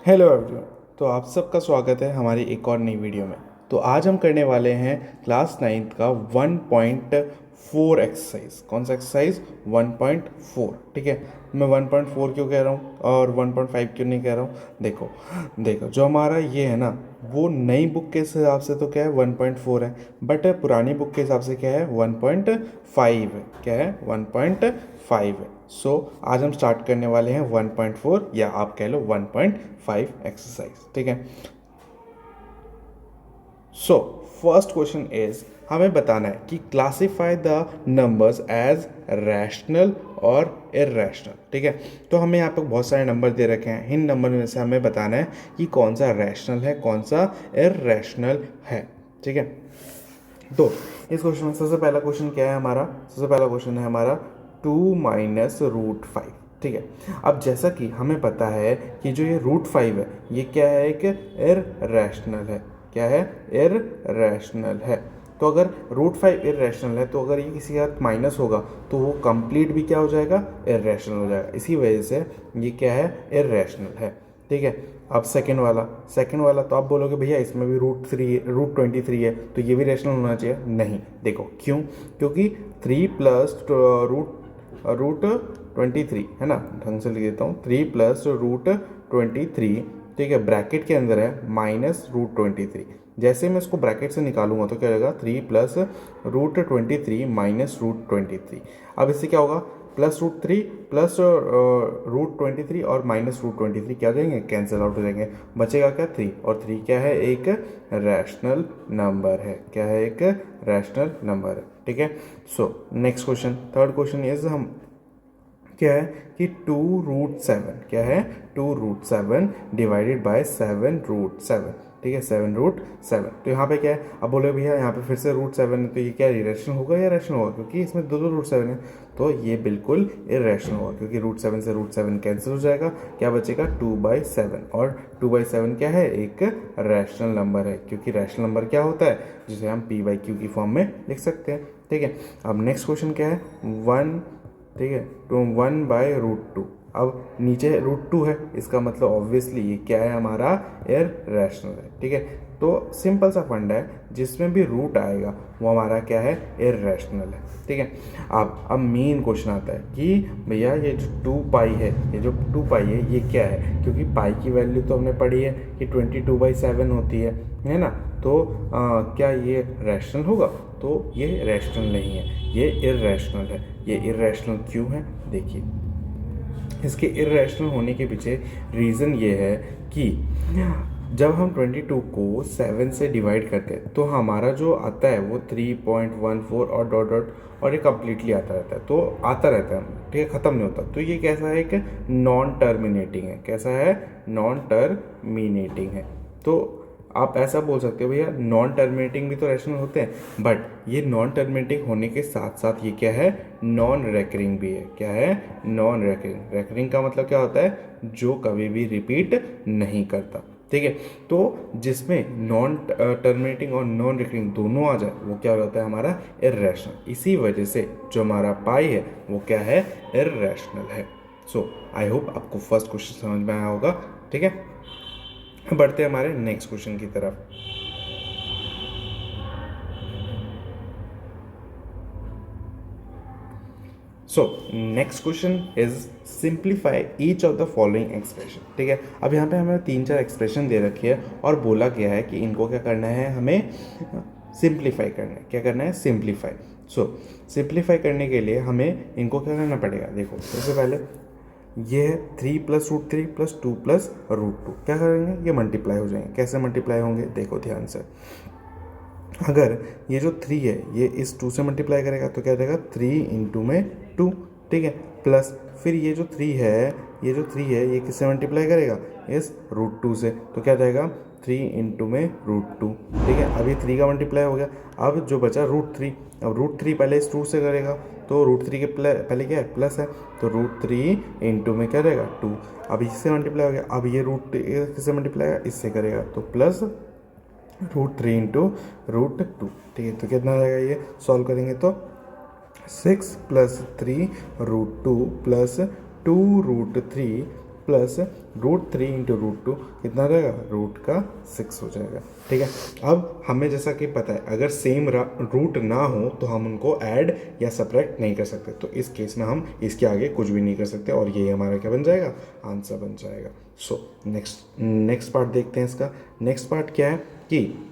Hello everyone. तो आप सबका स्वागत है हमारी एक और नई वीडियो में। तो आज हम करने वाले हैं क्लास नाइन्थ का 1.4 एक्सरसाइज। कौन सा एक्सरसाइज? 1.4। ठीक है। मैं 1.4 क्यों कह रहा हूँ और 1.5 क्यों नहीं कह रहा हूँ? देखो देखो, जो हमारा ये है ना, वो नई बुक के हिसाब से तो क्या है 1.4 है, बट पुरानी बुक के हिसाब से क्या है 1.5 है। क्या है? 1.5 है। सो आज हम स्टार्ट करने वाले हैं 1.4 या आप कह लो 1.5 एक्सरसाइज। ठीक है। सो फर्स्ट क्वेश्चन इज, हमें बताना है कि classify the numbers as rational और इर्रेशनल। ठीक है। तो हमें यहाँ पर बहुत सारे नंबर दे रखे हैं, इन नंबर में से हमें बताना है कि कौन सा रैशनल है, कौन सा इर्रेशनल है। ठीक है। तो इस क्वेश्चन में सबसे पहला क्वेश्चन क्या है हमारा? सबसे पहला क्वेश्चन है हमारा 2 - √5। ठीक है। अब जैसा कि हमें पता है कि जो ये √5 है, ये क्या है? एक इर्रेशनल है। क्या है? इर्रेशनल है। तो अगर √5 इर्रेशनल है, तो अगर ये किसी का माइनस होगा तो वो कंप्लीट भी क्या हो जाएगा? इर्रेशनल हो जाएगा। इसी वजह से ये क्या है? इर्रेशनल है। ठीक है। अब सेकंड वाला तो आप बोलोगे भैया इसमें भी √23 है, तो ये भी रैशनल होना चाहिए। नहीं, देखो क्यों? क्योंकि 3 प्लस रूट 23 है ना, ढंग से लिख देता हूँ, 3 प्लस √23। ठीक है, ब्रैकेट के अंदर है -√23। जैसे मैं इसको ब्रैकेट से निकालूंगा तो क्या होगा? 3 प्लस √23 माइनस √23। अब इससे क्या होगा? +√3 प्लस √23 और -√23 क्या हो जाएंगे? कैंसिल आउट हो जाएंगे। बचेगा क्या? 3। और 3 क्या है? एक रैशनल नंबर है। क्या है? एक रैशनल नंबर है। ठीक है। So next question, third question is, हम क्या है कि 2 √7, क्या है? 2 √7 डिवाइडेड बाय 7 √7। ठीक है, 7 √7। तो यहाँ पे क्या है? अब बोले भैया यहाँ पे फिर से √7 है, तो ये क्या इरेशनल होगा या रैशनल होगा? क्योंकि इसमें दो दो √7 है, तो ये बिल्कुल इरेशनल होगा, क्योंकि √7 से √7 कैंसिल हो जाएगा। क्या बचेगा? 2/7। और 2/7 क्या है? एक रैशनल नंबर है, क्योंकि रैशनल नंबर क्या होता है? जिसे हम p/q की फॉर्म में लिख सकते हैं। ठीक है। अब नेक्स्ट क्वेश्चन क्या है? 1। ठीक है, तो 1/√2। अब नीचे √2 है, इसका मतलब ऑब्वियसली ये क्या है? हमारा इररेशनल है। ठीक है। तो सिंपल सा फंडा है, जिसमें भी रूट आएगा वो हमारा क्या है? इररेशनल है। ठीक है। अब मेन क्वेश्चन आता है कि भैया ये जो 2 पाई है, ये क्या है? क्योंकि पाई की वैल्यू तो हमने पढ़ी है कि 22/7 होती है ना। तो क्या ये रैशनल होगा? तो ये रैशनल नहीं है, ये इररेशनल है। ये इररेशनल क्यों है? देखिए, इसके इररेशनल होने के पीछे रीज़न ये है कि जब हम 22 को 7 से डिवाइड करते हैं तो हमारा जो आता है वो 3.14 और डॉट डॉट, और ये कम्प्लीटली आता रहता है, तो आता रहता है। ठीक है, ख़त्म नहीं होता। तो ये कैसा है? एक नॉन टर्मिनेटिंग है। कैसा है? नॉन टर्मिनेटिंग है। तो आप ऐसा बोल सकते हो भैया नॉन टर्मिनेटिंग भी तो रैशनल होते हैं, बट ये नॉन टर्मिनेटिंग होने के साथ साथ ये क्या है? नॉन रेकरिंग भी है। क्या है? Non recurring. रेकरिंग का मतलब क्या होता है? जो कभी भी रिपीट नहीं करता। ठीक है। तो जिसमें नॉन टर्मिनेटिंग और नॉन रेकरिंग दोनों आ जाए वो क्या हो जाता है? हमारा इर्रेशनल। इसी वजह से जो हमारा पाई है वो क्या है? इर्रेशनल है। सो आई होप आपको फर्स्ट क्वेश्चन समझ में आया होगा। ठीक है। बढ़ते हैं हमारे नेक्स्ट क्वेश्चन की तरफ। So next question is, simplify each of the following expression. ठीक है। अब यहाँ पे हमें 3-4 एक्सप्रेशन दे रखी है और बोला गया है कि इनको क्या करना है? हमें सिंप्लीफाई करना है। क्या करना है? सिंप्लीफाई। सो सिंप्लीफाई करने के लिए हमें इनको क्या करना पड़ेगा? देखो, सबसे पहले ये है 3 प्लस √3 प्लस 2 प्लस √2। क्या करेंगे? ये मल्टीप्लाई हो जाएंगे। कैसे मल्टीप्लाई होंगे? देखो ध्यान से। अगर ये जो 3 है ये इस 2 से मल्टीप्लाई करेगा तो क्या हो जाएगा? 3 × 2। ठीक है। प्लस फिर ये 3 मल्टीप्लाई करेगा? इस √2 से, तो क्या हो जाएगा? 3 × √2। ठीक है। अब ये 3 का मल्टीप्लाई हो गया। अब जो बचा √3, अब √3 पहले इस 2 से करेगा, तो √3 के पहले क्या है? प्लस है, तो √3 इंटू में क्या रहेगा? 2। अब इससे मल्टीप्लाई हो गया। अब ये किससे मल्टीप्लाई है? इससे करेगा, तो प्लस √3 इंटू √2। ठीक है। तो कितना आ जाएगा? ये सॉल्व करेंगे तो 6 + 3 √2 प्लस 2 √3 प्लस √3 इंटू √2 कितना रहेगा, रूट का 6 हो जाएगा। ठीक है, अब हमें जैसा कि पता है अगर सेम रूट ना हो तो हम उनको ऐड या सब्ट्रैक्ट नहीं कर सकते, तो इस केस में हम इसके आगे कुछ भी नहीं कर सकते और ये हमारा क्या बन जाएगा, आंसर बन जाएगा। सो नेक्स्ट पार्ट देखते हैं इसका। नेक्स्ट पार्ट क्या है कि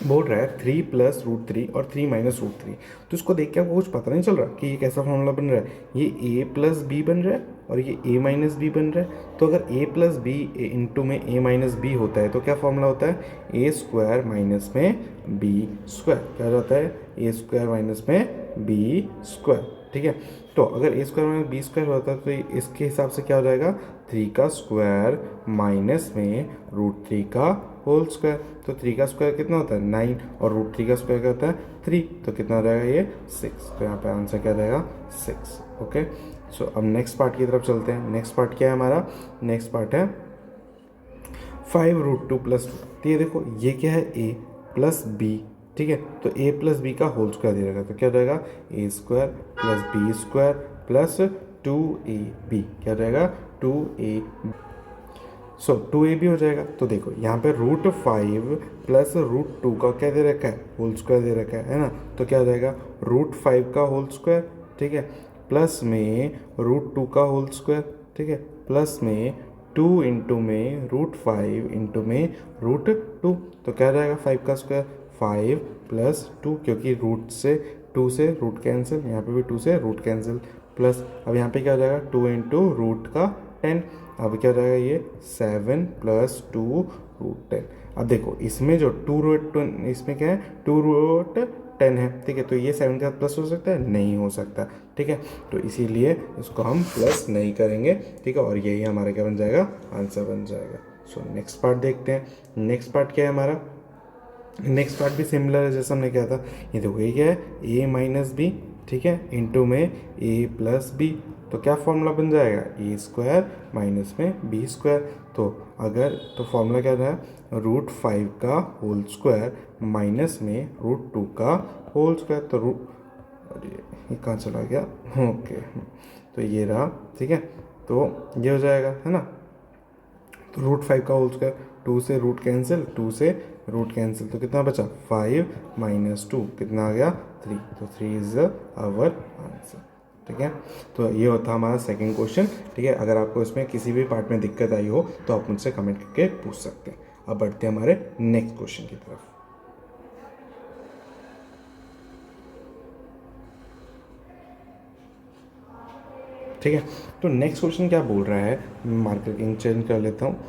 बोल रहा है 3 प्लस √3 और 3 माइनस √3, तो इसको देख के आपको कुछ पता नहीं चल रहा कि ये कैसा फॉर्मूला बन रहा है। ये a प्लस बी बन रहा है और ये a माइनस बी बन रहा है। तो अगर a प्लस बी इंटू में a माइनस बी होता है तो क्या फॉर्मूला होता है, a स्क्वायर माइनस में b स्क्वायर। क्या हो जाता है, a स्क्वायर माइनस में b स्क्वायर। ठीक है, तो अगर a square minus B square होता है तो इसके हिसाब से क्या हो जाएगा, 3 का स्क्वायर माइनस में √3 का होल स्क्वायर। तो 3 का स्क्वायर कितना होता है, 9, और √3 का स्क्वायर क्या होता है, 3, तो कितना रहेगा ये 6। तो यहाँ पे आंसर क्या रहेगा, 6। ओके, सो अब नेक्स्ट पार्ट की तरफ चलते हैं। नेक्स्ट पार्ट क्या है हमारा, नेक्स्ट पार्ट है 5 √2 प्लस 2। तो ये देखो ये क्या है, a प्लस बी। ठीक है, तो a प्लस बी का होल स्क्वायर दे रहेगा, तो क्या रहेगा, a square plus B square plus 2ab। क्या रहेगा, 2ab। सो 2ab हो जाएगा। तो देखो यहाँ पे √5 प्लस √2 का क्या दे रखा है, होल स्क्वायर दे रखा है ना। तो क्या हो जाएगा, √5 का होल स्क्वायर, ठीक है, प्लस में √2 का होल स्क्वायर, ठीक है, प्लस में 2 इंटू में √5 इंटू में √2। तो क्या रहेगा, 5 का स्क्वायर 5 प्लस 2, क्योंकि टू से रूट कैंसिल, यहाँ पे भी 2 से रूट कैंसिल, प्लस अब यहाँ पे क्या हो जाएगा, 2 इंटू रूट का 10। अब क्या हो जाएगा, ये 7 प्लस 2 √10। अब देखो इसमें जो 2 इसमें क्या है, 2 √10 है। ठीक है, तो ये 7 का प्लस हो सकता है, नहीं हो सकता। ठीक है, तो इसीलिए इसको हम प्लस नहीं करेंगे। ठीक है, और यही हमारा क्या बन जाएगा, आंसर बन जाएगा। सो नेक्स्ट पार्ट देखते हैं। नेक्स्ट पार्ट क्या है हमारा, नेक्स्ट पार्ट भी सिमिलर है जैसा हमने किया था। ये देखो ये क्या है, a माइनस बी, ठीक है, इंटू में a प्लस बी। तो क्या फॉर्मूला बन जाएगा, a स्क्वायर माइनस में b स्क्वायर। तो अगर तो फॉर्मूला क्या था, √5 का होल स्क्वायर माइनस में √2 का होल स्क्वायर। तो अरे ये कहाँ चला गया, ओके, तो ये रहा। ठीक है, तो ये हो जाएगा, है ना। तो √5 का होल स्क्वायर, 2 से रूट कैंसिल, 2 से रूट कैंसिल, तो कितना बचा, 5 माइनस 2 कितना आ गया, 3। तो 3 इज आवर आंसर। ठीक है, तो ये होता हमारा सेकंड क्वेश्चन। ठीक है, अगर आपको इसमें किसी भी पार्ट में दिक्कत आई हो तो आप मुझसे कमेंट करके पूछ सकते हैं। अब बढ़ते हैं हमारे नेक्स्ट क्वेश्चन की तरफ। ठीक है, तो नेक्स्ट क्वेश्चन क्या बोल रहा है, मार्कर किंग चेंज कर लेता हूँ।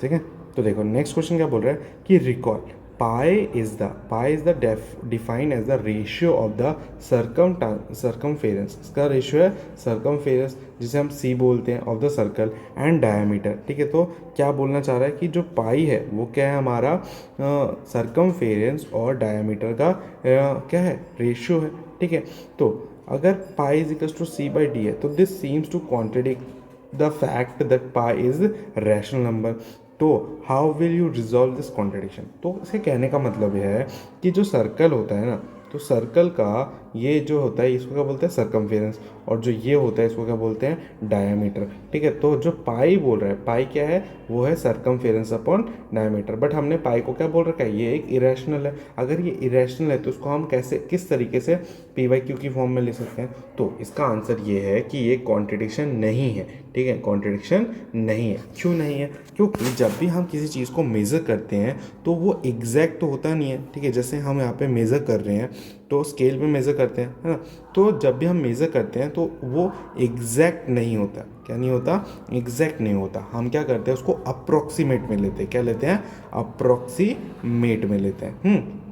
ठीक है, तो देखो नेक्स्ट क्वेश्चन क्या बोल रहा है कि recall pi is the defined as the ratio of the circumference. इसका रेशियो है सर्कमफेरेंस, जिसे हम सी बोलते हैं, of the circle and diameter. ठीक है, तो क्या बोलना चाह रहा है कि जो पाई है वो क्या है, हमारा सर्कमफेरेंस और डायमीटर का क्या है, रेशियो है। ठीक है, तो अगर pi is equals to c/d है, तो this seems to contradict the fact that pi is rational number. तो how will you resolve this contradiction. तो इसके कहने का मतलब यह है कि जो सर्कल होता है ना, तो सर्कल का ये जो होता है इसको क्या बोलते हैं, सर्कमफेरेंस, और जो ये होता है इसको क्या बोलते हैं, डायमीटर। ठीक है, तो जो पाई बोल रहा है, पाई क्या है, वो है सर्कमफेरेंस अपॉन डायमीटर। बट हमने पाई को क्या बोल रखा है, ये एक इरेशनल है। अगर ये इरेशनल है तो उसको हम कैसे, किस तरीके से p/q की फॉर्म में ले सकते हैं। तो इसका आंसर ये है कि ये कॉन्ट्रडिक्शन नहीं है। ठीक है, कॉन्ट्रडिक्शन नहीं है। क्यों नहीं है, क्योंकि जब भी हम किसी चीज़ को मेज़र करते हैं तो वो एग्जैक्ट तो होता नहीं है। ठीक है, जैसे हम यहाँ पे मेज़र कर रहे हैं तो स्केल पे मेज़र करते हैं, है ना। तो जब भी हम मेज़र करते हैं तो वो एग्जैक्ट नहीं होता। क्या नहीं होता, एग्जैक्ट नहीं होता। हम क्या करते हैं, उसको अप्रॉक्सीमेट में लेते हैं। क्या लेते हैं, अप्रॉक्सीमेट में लेते हैं।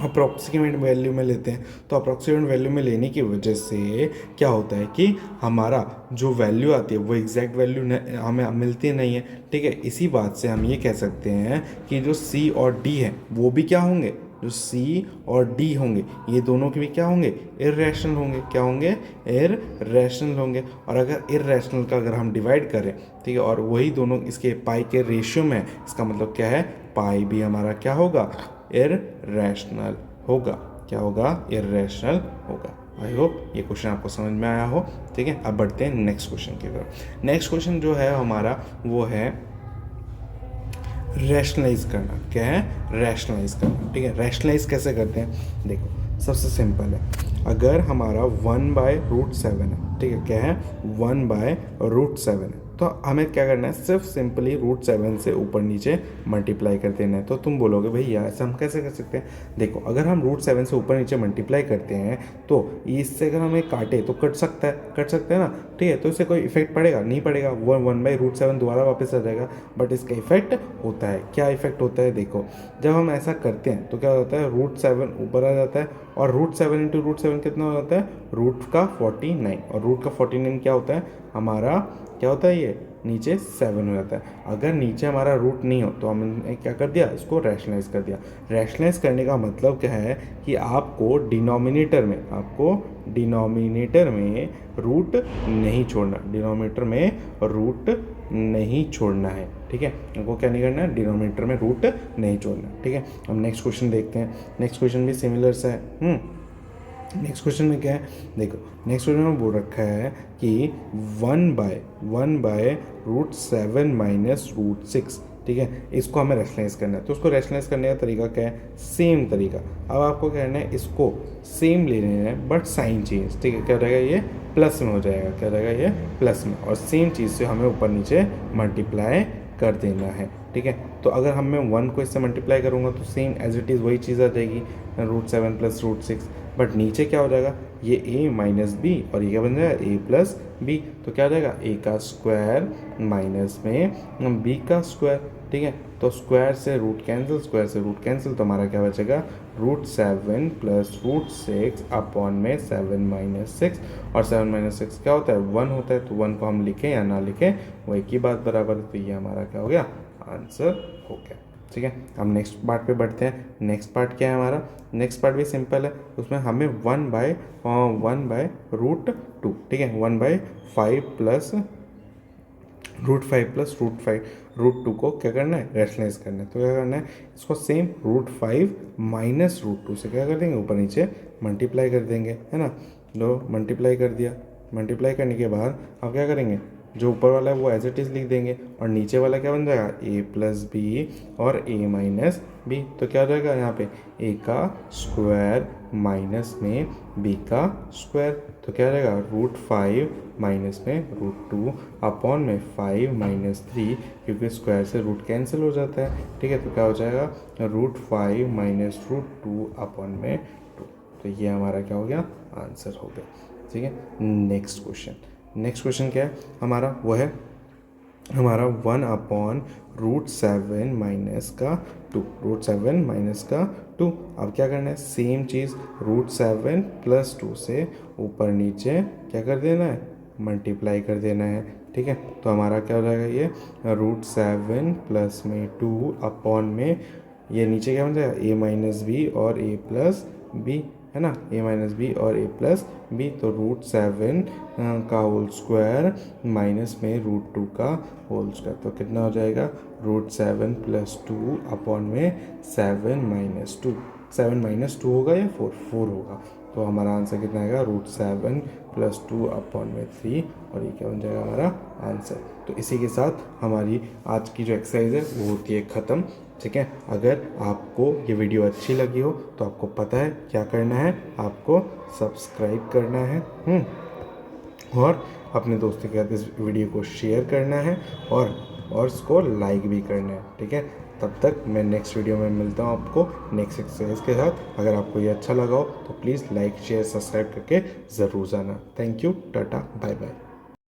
अप्रॉक्सीमेट वैल्यू में लेते हैं। तो अप्रॉक्सीमेट वैल्यू में लेने की वजह से क्या होता है कि हमारा जो वैल्यू आती है वो एग्जैक्ट वैल्यू हमें मिलती नहीं है। ठीक है, इसी बात से हम ये कह सकते हैं कि जो C और D है वो भी क्या होंगे, जो C और D होंगे ये दोनों के भी क्या होंगे, इर्रेशनल होंगे। क्या होंगे, इर्रेशनल होंगे। और अगर इर्रेशनल का अगर हम डिवाइड करें, ठीक है, और वही दोनों इसके पाई के रेशियो में, इसका मतलब क्या है, पाई भी हमारा क्या होगा, इर्रेशनल होगा। क्या होगा, इर्रेशनल होगा। आई होप ये क्वेश्चन आपको समझ में आया हो। ठीक है, अब बढ़ते हैं नेक्स्ट क्वेश्चन की तरफ। नेक्स्ट क्वेश्चन जो है हमारा वो है रैशनलाइज करना। क्या है? रैशनलाइज करना। ठीक है, रैशनलाइज कैसे करते हैं? देखो सबसे सिंपल है, अगर हमारा 1/√7 है, ठीक है, क्या है? 1/√7 है, तो हमें क्या करना है? सिर्फ सिंपली √7 से ऊपर नीचे मल्टीप्लाई कर देना है। तो तुम बोलोगे भैया ऐसा हम कैसे कर सकते हैं? देखो अगर हम √7 से ऊपर नीचे मल्टीप्लाई करते हैं तो इससे अगर हमें काटे तो कट सकता है ना। ठीक है, तो इससे कोई इफेक्ट पड़ेगा? नहीं पड़ेगा, 1/√7 दोबारा वापस आ जाएगा। बट इसका इफेक्ट होता है। क्या इफेक्ट होता है? देखो जब हम ऐसा करते हैं तो क्या होता है? √7 ऊपर आ जाता है और √7 इंटू √7 कितना हो जाता है? रूट का 49। और रूट का 49 क्या होता है हमारा? क्या होता है ये? नीचे 7 हो जाता है। अगर नीचे हमारा रूट नहीं हो तो हमने क्या कर दिया? इसको रैशनलाइज कर दिया। रैशनलाइज करने का मतलब क्या है कि आपको डिनोमिनेटर में रूट नहीं छोड़ना। डिनोमिनेटर में रूट नहीं छोड़ना है। ठीक है, हमको क्या नहीं करना है? डिनोमिनेटर में रूट नहीं छोड़ना। ठीक है, हम नेक्स्ट क्वेश्चन देखते हैं। नेक्स्ट क्वेश्चन भी सिमिलर सा है। नेक्स्ट क्वेश्चन में क्या है? देखो नेक्स्ट क्वेश्चन में बोल रखा है कि 1/√7 माइनस √6। ठीक है, इसको हमें रैशनलाइज करना है। तो उसको रैशनलाइज करने का तरीका क्या है? सेम तरीका। अब आपको क्या करना है? इसको सेम ले लेना है बट साइन चेंज। ठीक है, क्या रहेगा? ये प्लस में हो जाएगा। क्या रहेगा? ये प्लस में। और सेम चीज़ से हमें ऊपर नीचे मल्टीप्लाई कर देना है। ठीक है, तो अगर हम मैं 1 को इससे मल्टीप्लाई करूँगा तो सेम एज इट इज़ वही चीज़ आ जाएगी, √7 प्लस √6। बट नीचे क्या हो जाएगा? ये a माइनस बी और ये क्या बन जाएगा? a plus B. तो क्या हो जाएगा? a का स्क्वायर माइनस में b का स्क्वायर। ठीक है, तो स्क्वायर से रूट कैंसिल, तो हमारा क्या बचेगा? √7 प्लस √6 अपॉन में 7 माइनस 6। और 7 माइनस 6 क्या होता है? 1 होता है। तो 1 को हम लिखें या ना लिखें वही की बात बराबर। तो ये हमारा क्या हो गया? आंसर हो गया। ठीक है, हम नेक्स्ट पार्ट पे बढ़ते हैं। नेक्स्ट पार्ट क्या है हमारा? नेक्स्ट पार्ट भी सिंपल है, उसमें हमें 1/√2। ठीक है, 1/5 प्लस √2 को क्या करना है? रैशनलाइज करना है। तो क्या करना है? इसको सेम √5 माइनस √2 से क्या कर देंगे? ऊपर नीचे मल्टीप्लाई कर देंगे, है ना। लो मल्टीप्लाई कर दिया। मल्टीप्लाई करने के बाद अब क्या करेंगे? जो ऊपर वाला है वो एज इट इज़ लिख देंगे और नीचे वाला क्या बन जाएगा? a प्लस बी और a माइनस बी। तो क्या हो जाएगा यहाँ पे? a का स्क्वायर माइनस में b का स्क्वायर। तो क्या हो जाएगा? √5 माइनस में √2 अपॉन में 5 माइनस 3, क्योंकि स्क्वायर से रूट कैंसिल हो जाता है। ठीक है, तो क्या हो जाएगा? √5 माइनस √2 अपॉन में 2। तो ये हमारा क्या हो गया? आंसर हो गया। ठीक है, नेक्स्ट क्वेश्चन क्या है हमारा? वो है हमारा 1/√7 माइनस का 2। √7 माइनस का 2। अब क्या करना है? सेम चीज़ √7 प्लस 2 से ऊपर नीचे क्या कर देना है? मल्टीप्लाई कर देना है। ठीक है, तो हमारा क्या हो जाएगा? ये √7 प्लस में 2 अपॉन में ये नीचे क्या बन जाएगा? a माइनस बी और a प्लस बी, है ना। a माइनस बी और a प्लस बी। तो √7 का होल स्क्वायर माइनस में √2 का होल स्क्वायर। तो कितना हो जाएगा? √7 प्लस 2 अपॉन में 7 माइनस 2। 7 माइनस 2 होगा या 4 होगा। तो हमारा आंसर कितना आएगा? √7 प्लस 2 अपॉन में 3। और ये क्या बन जाएगा हमारा आंसर। तो इसी के साथ हमारी आज की जो एक्सरसाइज है वो होती है ख़त्म। ठीक है, अगर आपको ये वीडियो अच्छी लगी हो तो आपको पता है क्या करना है? आपको सब्सक्राइब करना है और अपने दोस्तों के साथ इस वीडियो को शेयर करना है और इसको लाइक भी करना है। ठीक है, तब तक मैं नेक्स्ट वीडियो में मिलता हूँ आपको नेक्स्ट एक्सरसाइज के साथ। अगर आपको ये अच्छा लगा हो तो प्लीज़ लाइक शेयर सब्सक्राइब करके ज़रूर जाना। Thank you, tata, bye bye.